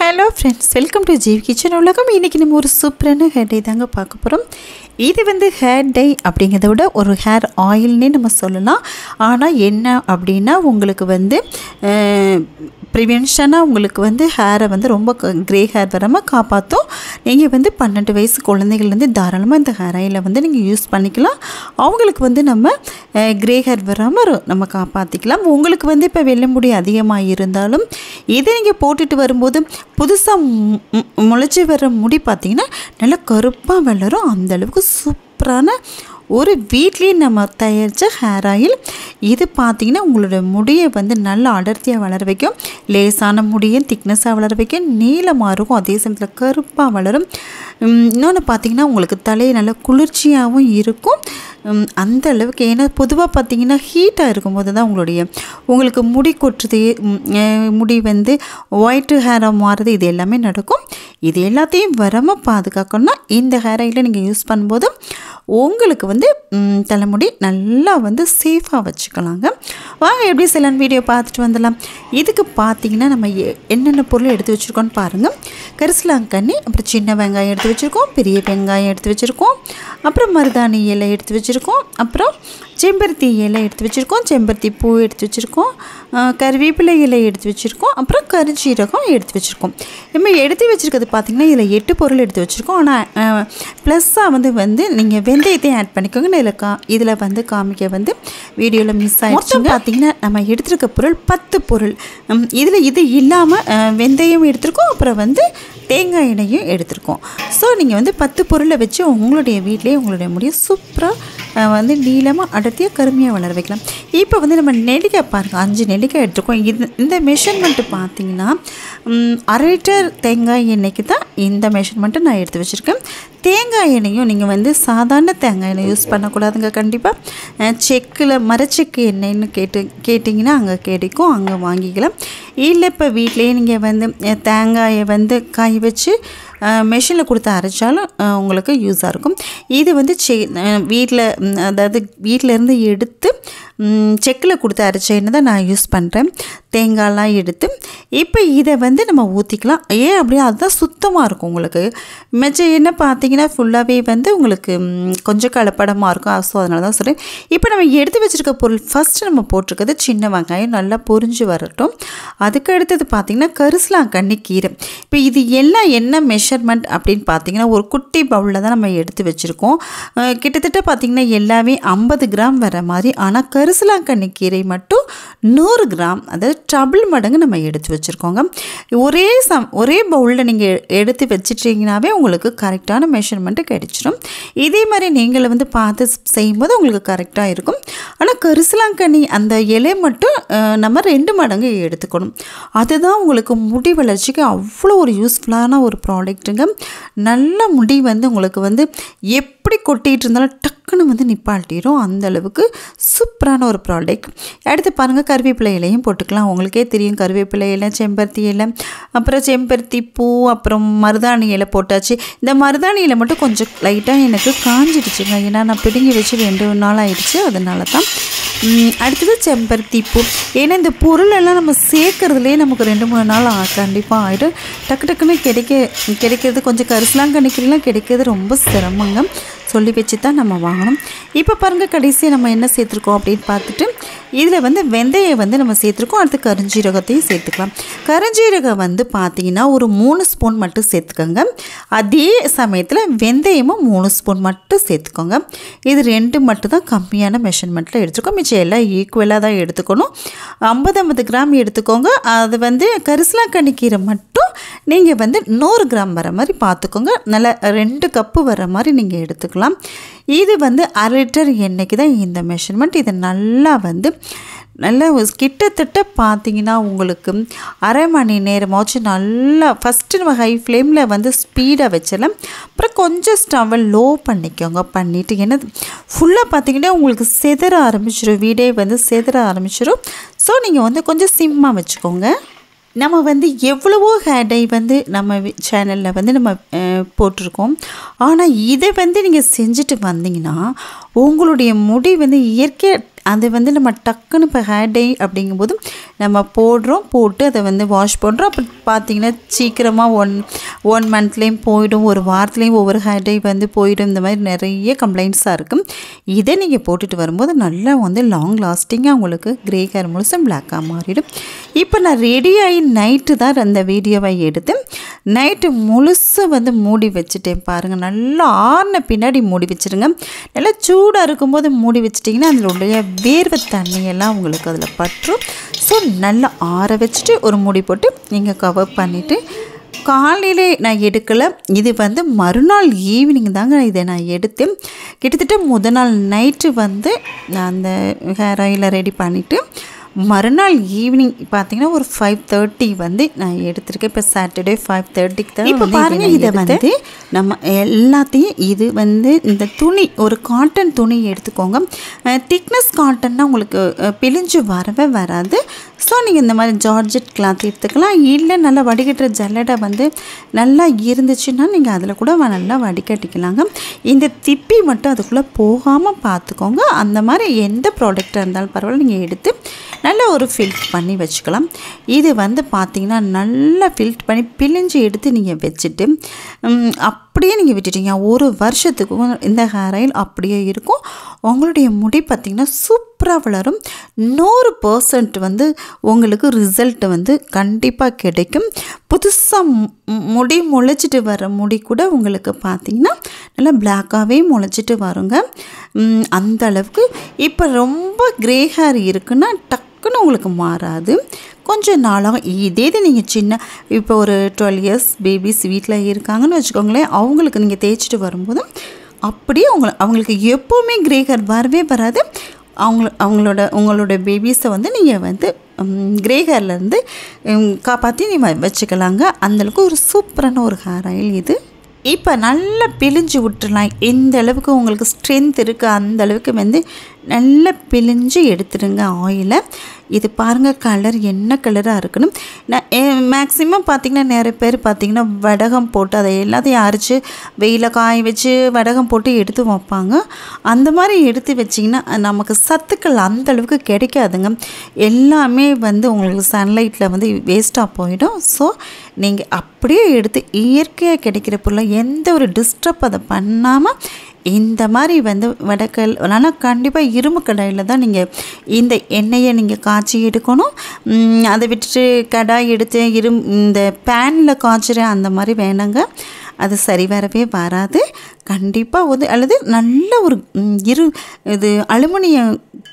Hello friends, welcome to Jeev kitchen உலகம். இன்றைக்கி நம்ம ஒரு சூப்பரான ஹேர் டை தாங்க பார்க்க போகிறோம். இது வந்து ஹேர் டை அப்படிங்கிறத விட ஒரு ஹேர் ஆயில்னே நம்ம சொல்லலாம். ஆனால் என்ன அப்படின்னா, உங்களுக்கு வந்து ப்ரிவென்ஷனாக உங்களுக்கு வந்து ஹேரை வந்து ரொம்ப க்ரே ஹேர் வராமல் காப்பாற்றும். நீங்கள் வந்து 12 வயசு குழந்தைகள்லேருந்து தாராளமாக இந்த ஹேர் ஆயிலை வந்து நீங்கள் யூஸ் பண்ணிக்கலாம். அவங்களுக்கு வந்து நம்ம க்ரே ஹேர் வராமல் நம்ம காப்பாற்றிக்கலாம். உங்களுக்கு வந்து இப்போ வெள்ளை முடி அதிகமாக இருந்தாலும் இதை நீங்கள் போட்டுட்டு வரும்போது புதுசாக முளைச்சி வர முடி பார்த்திங்கன்னா நல்லா கருப்பாக வளரும். அந்தளவுக்கு சூப்பரான ஒரு வீட்லேயே நம்ம தயாரித்த ஹேர் ஆயில் இது. பார்த்திங்கன்னா உங்களோட முடியை வந்து நல்லா அடர்த்தியாக வளர வைக்கும். லேசான முடியை திக்னஸாக வளர வைக்கும். நீளமாக இருக்கும், அதே சமயத்தில் கருப்பாக வளரும். இன்னொன்று பார்த்திங்கன்னா உங்களுக்கு தலையை நல்லா குளிர்ச்சியாகவும் இருக்கும். அந்த அளவுக்கு, ஏன்னா பொதுவாக பார்த்திங்கன்னா ஹீட்டாக இருக்கும்போது தான் உங்களுக்கு முடி கொட்டுறது, முடி வந்து ஒயிட் ஹேராக மாறுறது, இது எல்லாமே நடக்கும். இது எல்லாத்தையும் வராமல் பாதுகாக்கணும்னா இந்த ஹேர் ஆயிலை நீங்கள் யூஸ் பண்ணும்போது உங்களுக்கு வந்து தலைமுடி நல்லா வந்து சேஃபாக வச்சுக்கலாங்க. வாங்க எப்படி சிலன்னு வீடியோ பார்த்துட்டு வந்துடலாம். இதுக்கு பார்த்திங்கன்னா நம்ம என்னென்ன பொருள் எடுத்து வச்சுருக்கோன்னு பாருங்கள். கரிசலாங்கண்ணி, அப்புறம் சின்ன வெங்காயம் எடுத்து வச்சுருக்கோம், பெரிய வெங்காயம் எடுத்து வச்சுருக்கோம், அப்புறம் மருதாணி இலை எடுத்து வச்சுருக்கோம், அப்புறம் செம்பருத்தி இலை எடுத்து வச்சுருக்கோம், செம்பருத்தி பூ எடுத்து வச்சுருக்கோம், கருவேப்பிலை இலை எடுத்து வச்சுருக்கோம், அப்புறம் கருஞ்சீரகம் எடுத்து வச்சுருக்கோம். நம்ம எடுத்து வச்சுருக்கிறது பார்த்திங்கன்னா இதில் 8 பொருள் எடுத்து வச்சுருக்கோம். ஆனால் ப்ளஸ்ஸாக வந்து நீங்கள் வெந்தயத்தையும் ஆட் பண்ணிக்கோங்க. இதில் வந்து காமிக்க வந்து வீடியோவில் மிஸ் ஆகிடுச்சு. பார்த்திங்கன்னா நம்ம எடுத்துருக்க பொருள் 10 பொருள். இதில் இது இல்லாமல் வெந்தயம் எடுத்துருக்கோம், அப்புறம் வந்து தேங்காய் எண்ணெயும் எடுத்துருக்கோம். ஸோ நீங்கள் வந்து 10 பொருளை வச்சு உங்களுடைய வீட்டிலே உங்களுடைய முடியை சூப்பராக வந்து நீளமாக அடர்த்தியாக கருமையாக வளர வைக்கலாம். இப்போ வந்து நம்ம நெல்லிக்காய் பாருங்கள், 5 நெல்லிக்காய் எடுத்துருக்கோம். இந்த மெஷர்மெண்ட்டு பார்த்திங்கன்னா 1/2 லிட்டர் தேங்காய் எண்ணெய்க்கு தான் இந்த மெஷர்மெண்ட்டு நான் எடுத்து வச்சுருக்கேன். தேங்காய் எண்ணெயும் நீங்கள் வந்து சாதாரண தேங்காய் எண்ணெய் யூஸ் பண்ணக்கூடாதுங்க. கண்டிப்பாக செக்கில் மரச்செக்கு எண்ணெய்ன்னு கேட்டிங்கன்னா அங்கே கிடைக்கும், அங்கே வாங்கிக்கலாம். இல்லை இப்போ வீட்டிலேயே நீங்கள் வந்து தேங்காயை வந்து காய வச்சு மெஷினில் கொடுத்து அரைச்சாலும் உங்களுக்கு யூஸாக இருக்கும். இது வந்து அதாவது வீட்டிலேருந்து எடுத்து செக்கில் கொடுத்து அரைச்ச எண்ணெய் தான் நான் யூஸ் பண்ணுறேன். தேங்காயெலாம் எடுத்து இப்போ இதை வந்து நம்ம ஊற்றிக்கலாம். ஏன் அப்படியே அதுதான் சுத்தமாக இருக்கும். உங்களுக்கு மிச்ச எண்ணெய் பார்த்திங்கன்னா ஃபுல்லாகவே வந்து உங்களுக்கு கொஞ்சம் கலப்படமாக இருக்கும். ஸோ அதனால தான் சொல்கிறேன். இப்போ நம்ம எடுத்து வச்சுருக்க பொருள் ஃபஸ்ட்டு நம்ம போட்டிருக்கிறது சின்ன வெங்காயம் நல்லா பொரிஞ்சு வரட்டும். அதுக்கு அடுத்தது பார்த்திங்கன்னா கரிசலாங்கண்ணி கீரை. இப்போ இது எல்லாம் என்ன மெஷர்மெண்ட் அப்படின்னு பார்த்திங்கன்னா ஒரு குட்டி பவுலில் தான் நம்ம எடுத்து வச்சுருக்கோம். கிட்டத்தட்ட பார்த்திங்கன்னா எல்லாமே 50 கிராம் வர மாதிரி. ஆனால் கரிசலாங்கண்ணி கீரை மட்டும் 100 கிராம், அதாவது டபுள் மடங்கு நம்ம எடுத்து வச்சுருக்கோங்க. ஒரே பவுலில் நீங்கள் எடுத்து வச்சிட்டிங்கனாவே உங்களுக்கு கரெக்டான மெஷர்மெண்ட்டு கிடைச்சிடும். இதே மாதிரி நீங்கள் வந்து பார்த்து செய்யும்போது உங்களுக்கு கரெக்டாக இருக்கும். ஆனால் கரிசலாங்கண்ணி அந்த இலை மட்டும் நம்ம 2 மடங்கு எடுத்துக்கணும். அதுதான் உங்களுக்கு முடி வளர்ச்சிக்கு அவ்வளோ ஒரு யூஸ்ஃபுல்லான ஒரு ப்ராடக்ட்டுங்க. நல்ல முடி வந்து உங்களுக்கு வந்து எப்படி கொட்டிகிட்டு இருந்தாலும் டக்குன்னு வந்து நிப்பாட்டிடும். அந்தளவுக்கு சூப்பரான ஒரு ப்ராடக்ட். அடுத்து பாருங்கள், கருவேப்பிலை இலையும் போட்டுக்கலாம். உங்களுக்கே தெரியும் கருவேப்பிலை இலை, செம்பருத்தி இலை, அப்புறம் செம்பருத்தி பூ, அப்புறம் மருதாணி இலை போட்டாச்சு. இந்த மருதாணி இலை மட்டும் கொஞ்சம் லைட்டாக எனக்கு காஞ்சிடுச்சுங்க, ஏன்னா நான் பிடுங்கி வச்சு 2 நாள் ஆயிடுச்சு, அதனால தான். அடுத்தது செம்பருத்தி பூ. ஏன்னா இந்த பொருளெல்லாம் நம்ம சேர்க்கறதுலேயே நமக்கு 2-3 நாள் கண்டிப்பாக ஆகிடும். டக்குன்னு கிடைக்கிறது கொஞ்சம் கரிசலாங்கண்ணிக்கெல்லாம் கிடைக்கிறது ரொம்ப சிரமங்க. சொல்லி வச்சு தான் நம்ம வாங்கணும். இப்போ பாருங்கள், கடைசியாக நம்ம என்ன சேர்த்துருக்கோம் அப்படின்னு பார்த்துட்டு இதில் வந்து வெந்தயம் வந்து நம்ம சேர்த்துருக்கோம். அடுத்து கருஞ்சீரகத்தையும் சேர்த்துக்கலாம். கருஞ்சீரகம் வந்து பார்த்திங்கன்னா ஒரு 3 ஸ்பூன் மட்டும் சேர்த்துக்கோங்க. அதே சமயத்தில் வெந்தயமும் 3 ஸ்பூன் மட்டும் சேர்த்துக்கோங்க. இது 2 மட்டும் தான் கம்மியான மெஷர்மெண்ட்டில் எடுத்துக்கோம். மிச்சம் எல்லாம் ஈக்குவலாக தான் எடுத்துக்கணும். 50 கிராம் எடுத்துக்கோங்க. அது வந்து கரிசலாங்கண்ணி கீரை மட்டும் நீங்கள் வந்து 100 கிராம் வர மாதிரி பார்த்துக்கோங்க. நல்லா 2 கப்பு வர மாதிரி நீங்கள் எடுத்துக்கலாம். இது வந்து 1/2 லிட்டர் எண்ணெய்க்கு தான் இந்த மெஷர்மெண்ட். இதை நல்லா கிட்டத்தட்ட பார்த்திங்கன்னா உங்களுக்கு 1/2 மணி நேரமாச்சும் நல்லா ஃபஸ்ட்டு நம்ம ஹை ஃப்ளேமில் வந்து ஸ்பீடாக வச்சிடலாம். அப்புறம் கொஞ்சம் ஸ்டவ்வை லோ பண்ணிக்கோங்க. பண்ணிவிட்டு ஏன்னா ஃபுல்லாக பார்த்திங்கன்னா உங்களுக்கு செதற ஆரம்பிச்சிடும், வீடே வந்து செதற ஆரம்பிச்சிடும். ஸோ நீங்கள் வந்து கொஞ்சம் சிம்மாக வச்சுக்கோங்க. நம்ம வந்து எவ்வளவோ ஹேர் டை வந்து நம்ம சேனலில் வந்து நம்ம போட்டிருக்கோம். ஆனால் இதை வந்து நீங்கள் செஞ்சுட்டு வந்தீங்கன்னா உங்களுடைய முடி வந்து இயற்கையாக அது வந்து நம்ம டக்குன்னு இப்போ ஹேர் டை அப்படிங்கும்போது நம்ம போட்டு அதை வந்து வாஷ் பண்ணுறோம். அப்போ பார்த்திங்கன்னா சீக்கிரமாக ஒன் மந்த்லேயும் போயிடும், ஒரு வாரத்துலேயும் ஒவ்வொரு ஹேர் டை வந்து போயிடும். இந்த மாதிரி நிறைய கம்ப்ளைண்ட்ஸாக இருக்கும். இதை நீங்கள் போட்டுட்டு வரும்போது நல்லா வந்து லாங் லாஸ்டிங்காக உங்களுக்கு க்ரே ஹேர் முழுசும் பிளாக்காக மாறிடும். இப்போ நான் ரெடியாகி நைட்டு தான் அந்த வீடியோவை எடுத்து நைட்டு முழுசும் வந்து மூடி வச்சுட்டேன். பாருங்கள், நல்லா ஆறின பின்னாடி மூடி வச்சுருங்க. நல்லா சூடாக இருக்கும்போது மூடி வச்சிட்டிங்கன்னா அதனுடைய வேர்வை தண்ணியெல்லாம் உங்களுக்கு அதில் பற்றும். ஸோ நல்லா ஆற வச்சுட்டு ஒரு மூடி போட்டு நீங்கள் கவர் பண்ணிவிட்டு காலையிலே நான் எடுக்கலை. இது வந்து மறுநாள் ஈவினிங் தாங்க இதை நான் எடுத்தேன். கிட்டத்தட்ட முதல் நாள் நைட்டு வந்து நான் அந்த ஹேர் ஆயிலை ரெடி பண்ணிவிட்டு மறுநாள் ஈவினிங் பார்த்திங்கன்னா ஒரு 5:30 வந்து நான் எடுத்திருக்கேன். இப்போ சாட்டர்டே 5:30க்கு தான். இப்போ பாருங்கள், இதை வந்து நம்ம எல்லாத்தையும் இது வந்து இந்த துணி ஒரு காட்டன் துணி எடுத்துக்கோங்க. திக்னஸ் காட்டன்னா உங்களுக்கு பிழிஞ்சு வரவே வராது. ஸோ நீங்கள் இந்த மாதிரி ஜார்ஜெட் கிளாத் எடுத்துக்கலாம். இல்லை நல்லா வடிகட்டுற ஜல்லடை வந்து நல்லா இருந்துச்சுன்னா நீங்கள் அதில் கூட நல்லா வடிகட்டிக்கலாங்க. இந்த திப்பி மட்டும் அதுக்குள்ளே போகாமல் பார்த்துக்கோங்க. அந்த மாதிரி எந்த ப்ராடக்டாக இருந்தாலும் பரவாயில்ல, நீங்கள் எடுத்து நல்லா ஒரு ஃபில்ட் பண்ணி வச்சுக்கலாம். இது வந்து பார்த்திங்கன்னா நல்லா ஃபில்ட் பண்ணி பிழிஞ்சு எடுத்து நீங்கள் வச்சுட்டு அப்படியே நீங்கள் விட்டுட்டீங்க, ஒரு வருஷத்துக்கும் இந்த ஹேர் ஆயில் அப்படியே இருக்கும். உங்களுடைய முடி பார்த்திங்கன்னா சூப்பராக வளரும். 100% வந்து உங்களுக்கு ரிசல்ட் வந்து கண்டிப்பாக கிடைக்கும். புதுசாக முடி முளைச்சிட்டு வர முடி கூட உங்களுக்கு பார்த்திங்கன்னா நல்லா பிளாக்காகவே முளைச்சிட்டு வருங்க. அந்த அளவுக்கு இப்போ ரொம்ப க்ரே ஹேர் இருக்குன்னா டக்குன்னு உங்களுக்கு மாறாது, கொஞ்சம் நாளாக. இதே இது நீங்கள் சின்ன இப்போ ஒரு 12 இயர்ஸ் பேபிஸ் வீட்டில் இருக்காங்கன்னு வச்சுக்கோங்களேன், அவங்களுக்கு நீங்கள் தேய்ச்சிட்டு வரும்போது அப்படியே அவங்களுக்கு எப்போவுமே க்ரே ஹேர் வரவே வராது. உங்களோட பேபிஸை வந்து நீங்கள் வந்து க்ரே ஹேர்லேருந்து காப்பாற்றி நீங்கள் வச்சுக்கலாங்க. அந்தளவுக்கு ஒரு சூப்பரான ஒரு ஹேர் ஆயில் இது. இப்போ நல்லா பிழிஞ்சு விட்டுடலாம். எந்த அளவுக்கு உங்களுக்கு ஸ்ட்ரென்த் இருக்குது அந்த அளவுக்கு வந்து நல்லா பிழிஞ்சு எடுத்துடுங்க ஆயிலை. இது பாருங்கள், கலர் என்ன கலராக இருக்குன்னு. மேக்ஸிமம் பார்த்திங்கன்னா நிறைய பேர் பார்த்திங்கன்னா வடகம் போட்டு அதை எல்லாத்தையும் அரைச்சி வெயிலில் காய வச்சு வடகம் போட்டு எடுத்து வைப்பாங்க. அந்த மாதிரி எடுத்து வச்சிங்கன்னா நமக்கு சத்துக்கள் அந்தளவுக்கு கிடைக்காதுங்க. எல்லாமே வந்து உங்களுக்கு சன்லைட்டில் வந்து வேஸ்ட்டாக போயிடும். ஸோ நீங்கள் அப்படியே எடுத்து இயற்கையாக கிடைக்கிற பொருளை எந்த ஒரு டிஸ்டர்ப் அதை பண்ணாமல் இந்த மாதிரி வந்து வடக்கல் ஆனால் கண்டிப்பாக இரும்பு கடாயில் தான் நீங்கள் இந்த எண்ணெயை நீங்கள் காய்ச்சி எடுக்கணும். அதை விட்டுட்டு கடாய் எடுத்து இந்த பேனில் காய்ச்சிற அந்த மாதிரி வேணாங்க, அது சரி வரவே வராது கண்டிப்பாக. வந்து அல்லது நல்ல ஒரு இது அலுமினிய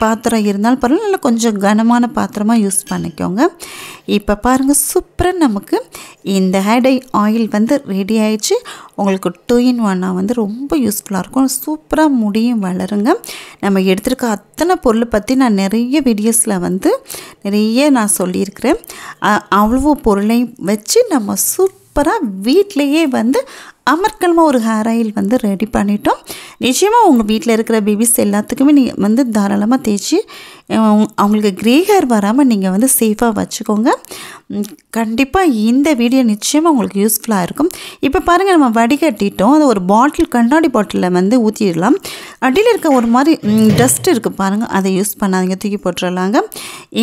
பாத்திரம் இருந்தாலும் பரவாயில்ல, நல்லா கொஞ்சம் கனமான பாத்திரமாக யூஸ் பண்ணிக்கோங்க. இப்போ பாருங்கள், சூப்பராக நமக்கு இந்த ஹேர் டை ஆயில் வந்து ரெடி ஆயிடுச்சு. உங்களுக்கு 2-in-1 வந்து ரொம்ப யூஸ்ஃபுல்லாக இருக்கும். சூப்பராக முடியும் வளருங்க. நம்ம எடுத்துருக்க அத்தனை பொருளை பற்றி நான் நிறைய வீடியோஸில் வந்து நிறைய நான் சொல்லியிருக்கிறேன். அவ்வளோ பொருளையும் வச்சு நம்ம சூப்பராக வீட்டிலையே வந்து அமர்க்கலமாக ஒரு ஹேர் ஆயில் வந்து ரெடி பண்ணிட்டோம். நிச்சயமாக உங்கள் வீட்டில் இருக்கிற பேபிஸ் எல்லாத்துக்குமே நீங்கள் வந்து தாராளமாக தேய்ச்சி அவங்களுக்கு க்ரே ஹேர் வராமல் நீங்கள் வந்து சேஃபாக வச்சுக்கோங்க. கண்டிப்பாக இந்த வீடியோ நிச்சயமாக உங்களுக்கு யூஸ்ஃபுல்லாக இருக்கும். இப்போ பாருங்கள், நம்ம வடிகட்டிட்டோம். அதை ஒரு கண்ணாடி பாட்டிலில் வந்து ஊற்றிடலாம். அடியில் இருக்க ஒரு மாதிரி டஸ்ட் இருக்குது பாருங்கள், அதை யூஸ் பண்ணாதீங்க, தூக்கி போட்டுடலாங்க.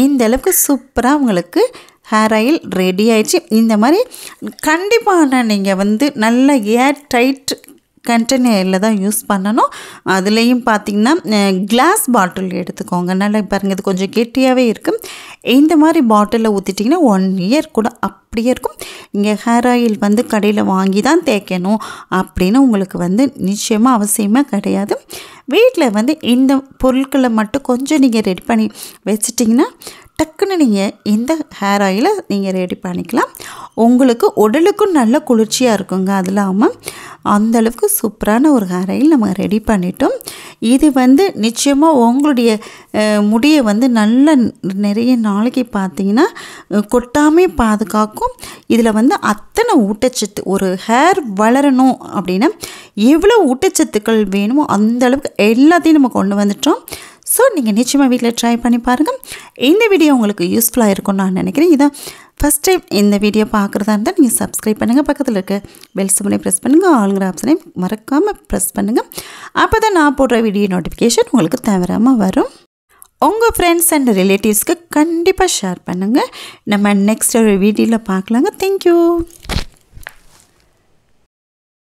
இந்த அளவுக்கு சூப்பராக உங்களுக்கு ஹேர் ஆயில் ரெடி ஆயிடுச்சு. இந்த மாதிரி கண்டிப்பாக நீங்கள் வந்து நல்ல ஏர் டைட் கண்டெய்னரில் தான் யூஸ் பண்ணணும். அதுலேயும் பார்த்திங்கன்னா கிளாஸ் பாட்டில் எடுத்துக்கோங்க. நல்லா பாருங்கள், இது கொஞ்சம் கெட்டியாகவே இருக்கும். இந்த மாதிரி பாட்டிலில் ஊற்றிட்டிங்கன்னா 1 இயர் கூட அப்படியே இருக்கும். இங்கே ஹேர் ஆயில் வந்து கடையில் வாங்கி தான் தேய்க்கணும் அப்படின்னு உங்களுக்கு வந்து நிச்சயமாக அவசியமாக கிடையாது. வீட்டில் வந்து இந்த பொருட்களை மட்டும் கொஞ்சம் நீங்கள் ரெடி பண்ணி வச்சிட்டிங்கன்னா டக்குன்னு நீங்கள் இந்த ஹேர் ஆயிலை நீங்கள் ரெடி பண்ணிக்கலாம். உங்களுக்கு உடலுக்கும் நல்ல குளிர்ச்சியாக இருக்குங்க. அது இல்லாமல் அந்தளவுக்கு சூப்பரான ஒரு ஹேர் ஆயில் நம்ம ரெடி பண்ணிட்டோம். இது வந்து நிச்சயமாக உங்களுடைய முடியை வந்து நல்ல நிறைய நாளைக்கு பார்த்திங்கன்னா கொட்டாமே பாதுகாக்கும். இதில் வந்து அத்தனை ஊட்டச்சத்து, ஒரு ஹேர் வளரணும் அப்படின்னா எவ்வளோ ஊட்டச்சத்துக்கள் வேணுமோ அந்தளவுக்கு எல்லாத்தையும் நம்ம கொண்டு வந்துட்டோம். ஸோ நீங்கள் நிச்சயமாக வீட்டில் ட்ரை பண்ணி பாருங்கள். இந்த வீடியோ உங்களுக்கு யூஸ்ஃபுல்லாக இருக்கும்னு நான் நினைக்கிறேன். இதான் ஃபஸ்ட் டைம் இந்த வீடியோ பார்க்குறதா இருந்தால் நீங்கள் சப்ஸ்கிரைப் பண்ணுங்கள். பக்கத்தில் இருக்க பெல் சிம்பலை ப்ரெஸ் பண்ணுங்கள். ஆளுங்கிற ஆப்ஷனை மறக்காமல் ப்ரெஸ் பண்ணுங்கள். அப்போ தான் நான் போடுற வீடியோ நோட்டிஃபிகேஷன் உங்களுக்கு தவறாமல் வரும். உங்கள் ஃப்ரெண்ட்ஸ் அண்ட் ரிலேட்டிவ்ஸ்க்கு கண்டிப்பாக ஷேர் பண்ணுங்கள். நம்ம நெக்ஸ்ட் ஒரு வீடியோவில் பார்க்கலாங்க. தேங்க்யூ.